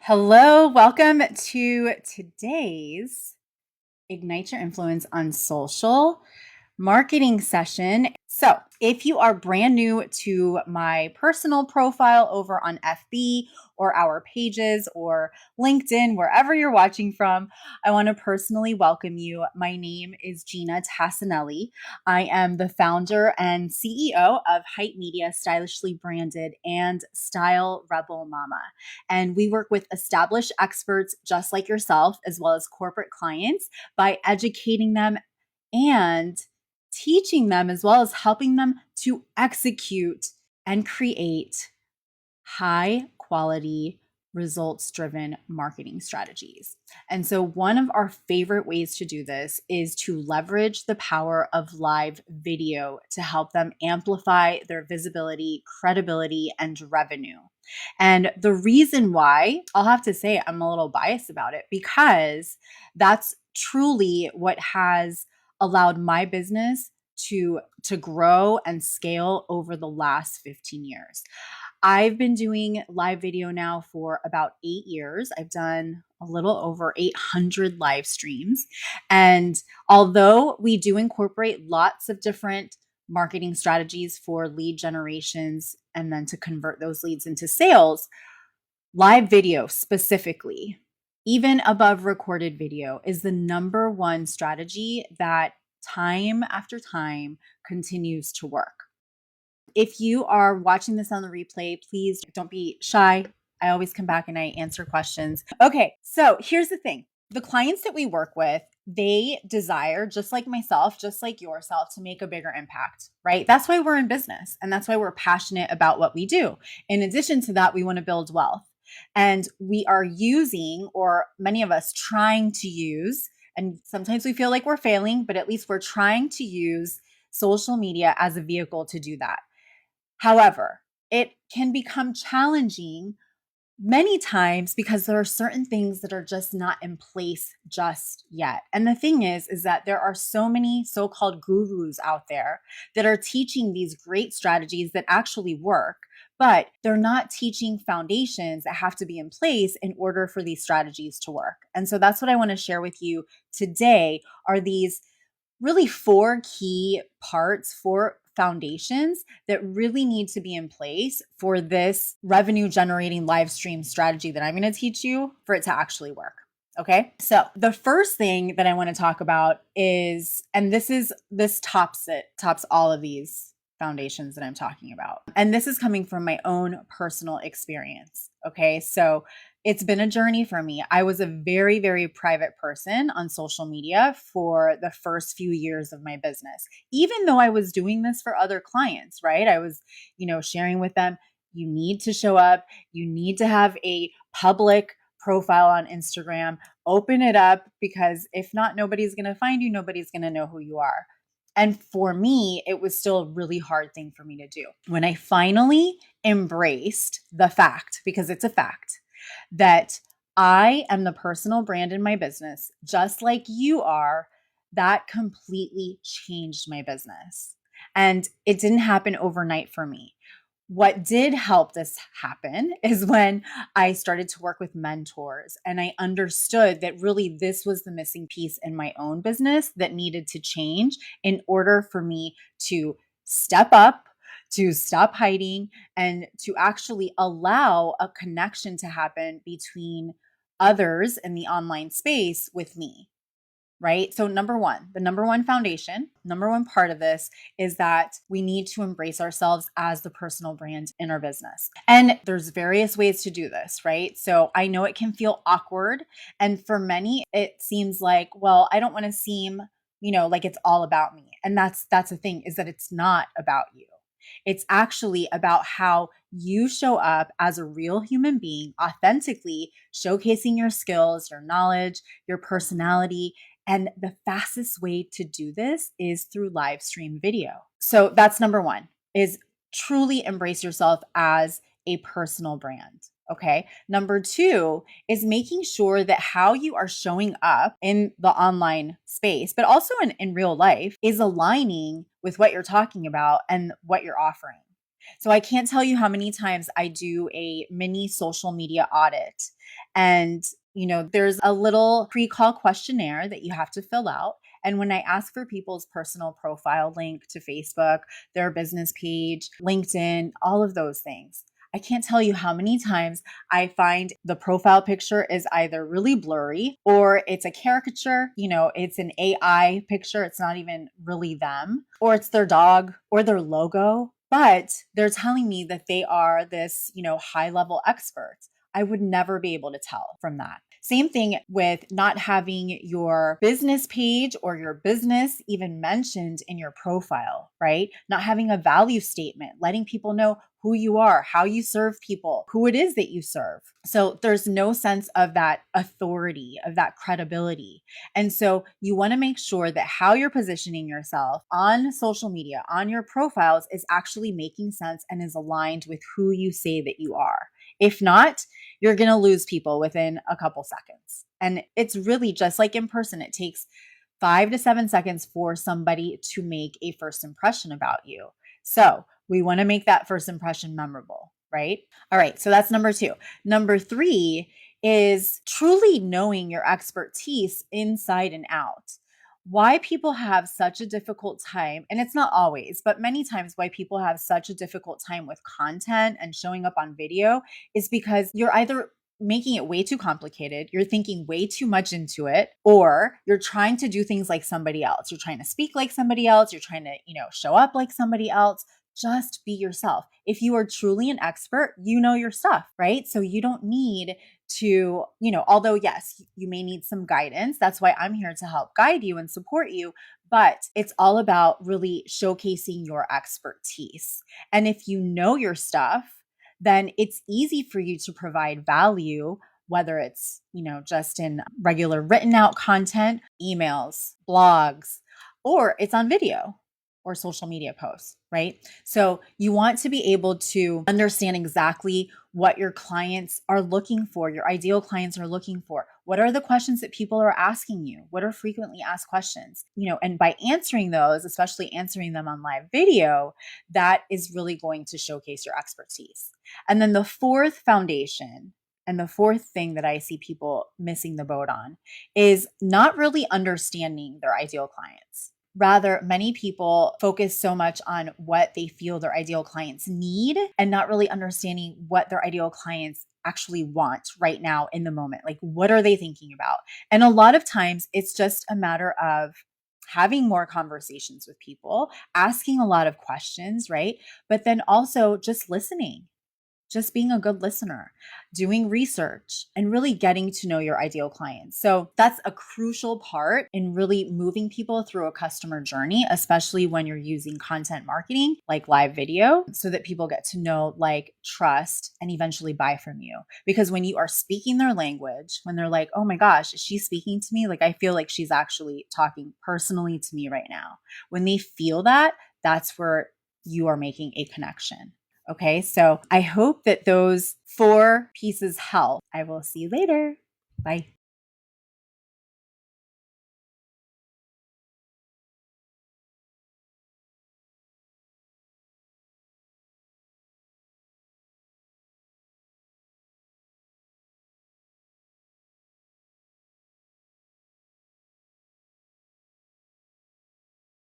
Hello, welcome to today's Ignite Your Influence on Social marketing session. So, if you are brand new to my personal profile over on FB or our pages or LinkedIn, wherever you're watching from, I want to personally welcome you. My name is Ginna Tassanelli. I am the founder and CEO of Hype Media, Stylishly Branded, and Style Rebel Mama. And we work with established experts just like yourself, as well as corporate clients, by educating them and teaching them, as well as helping them to execute and create high quality, results driven marketing strategies. And so, one of our favorite ways to do this is to leverage the power of live video to help them amplify their visibility, credibility, and revenue. And the reason why, I'll have to say I'm a little biased about it, because that's truly what has allowed my business to grow and scale over the last 15 years. I've been doing live video now for about 8 years. I've done a little over 800 live streams. And although we do incorporate lots of different marketing strategies for lead generations and then to convert those leads into sales, live video specifically, even above recorded video, is the number one strategy that time after time continues to work. If you are watching this on the replay, please don't be shy. I always come back and I answer questions. Okay, so here's the thing. The clients that we work with, they desire, just like myself, just like yourself, to make a bigger impact, right? That's why we're in business and that's why we're passionate about what we do. In addition to that, we want to build wealth. And we are using, or many of us trying to use, and sometimes we feel like we're failing, but at least we're trying to use social media as a vehicle to do that. However, it can become challenging many times because there are certain things that are just not in place just yet. And the thing is that there are so many so-called gurus out there that are teaching these great strategies that actually work, but they're not teaching foundations that have to be in place in order for these strategies to work. And so that's what I want to share with you today, are these really four key parts, four foundations that really need to be in place for this revenue generating live stream strategy that I'm going to teach you for it to actually work. Okay. So the first thing that I want to talk about is, and this tops all of these foundations that I'm talking about. And this is coming from my own personal experience. Okay. So it's been a journey for me. I was a very, very private person on social media for the first few years of my business, even though I was doing this for other clients, right? I was, sharing with them, you need to show up, you need to have a public profile on Instagram, open it up, because if not, nobody's going to find you, nobody's going to know who you are. And for me, it was still a really hard thing for me to do. When I finally embraced the fact, because it's a fact, that I am the personal brand in my business, just like you are, that completely changed my business. And it didn't happen overnight for me. What did help this happen is when I started to work with mentors and I understood that really this was the missing piece in my own business that needed to change in order for me to step up, to stop hiding, and to actually allow a connection to happen between others in the online space with me. Right? So, the number one foundation, number one part of this is that we need to embrace ourselves as the personal brand in our business. And there's various ways to do this, right? So, I know it can feel awkward. And for many, it seems like, well, I don't want to seem, like it's all about me. And that's the thing, is that it's not about you. It's actually about how you show up as a real human being, authentically showcasing your skills, your knowledge, your personality. And the fastest way to do this is through live stream video. So that's number one, is truly embrace yourself as a personal brand. Okay. Number two is making sure that how you are showing up in the online space, but also in real life, is aligning with what you're talking about and what you're offering. So I can't tell you how many times I do a mini social media audit. And there's a little pre-call questionnaire that you have to fill out. And when I ask for people's personal profile link to Facebook, their business page, LinkedIn, all of those things, I can't tell you how many times I find the profile picture is either really blurry or it's a caricature, it's an AI picture. It's not even really them, or it's their dog or their logo, but they're telling me that they are this, high level expert. I would never be able to tell from that. Same thing with not having your business page or your business even mentioned in your profile, right? Not having a value statement, letting people know who you are, how you serve people, who it is that you serve. So there's no sense of that authority, of that credibility. And so you want to make sure that how you're positioning yourself on social media, on your profiles, is actually making sense and is aligned with who you say that you are. If not, you're going to lose people within a couple seconds. And it's really just like in person. It takes 5 to 7 seconds for somebody to make a first impression about you. So we want to make that first impression memorable, right? All right. So that's number 2. Number 3 is truly knowing your expertise inside and out. Why people have such a difficult time, and it's not always, but many times why people have such a difficult time with content and showing up on video is because you're either making it way too complicated, you're thinking way too much into it, or you're trying to do things like somebody else. You're trying to speak like somebody else, you're trying to, show up like somebody else. Just be yourself. If you are truly an expert, you know your stuff, right? So you don't need to, although yes, you may need some guidance. That's why I'm here to help guide you and support you. But it's all about really showcasing your expertise. And if you know your stuff, then it's easy for you to provide value, whether it's, just in regular written out content, emails, blogs, or it's on video or social media posts, right? So you want to be able to understand exactly what your clients are looking for, your ideal clients are looking for. What are the questions that people are asking you? What are frequently asked questions? And by answering those, especially answering them on live video, that is really going to showcase your expertise. And then the fourth foundation, and the fourth thing that I see people missing the boat on, is not really understanding their ideal clients. Rather, many people focus so much on what they feel their ideal clients need and not really understanding what their ideal clients actually want right now in the moment. Like, what are they thinking about? And a lot of times it's just a matter of having more conversations with people, asking a lot of questions, right? But then also just listening, just being a good listener, doing research, and really getting to know your ideal clients. So that's a crucial part in really moving people through a customer journey, especially when you're using content marketing like live video, so that people get to know, like, trust, and eventually buy from you. Because when you are speaking their language, when they're like, oh my gosh, is she speaking to me? Like, I feel like she's actually talking personally to me right now. When they feel that, that's where you are making a connection. Okay, so I hope that those 4 pieces help. I will see you later. Bye.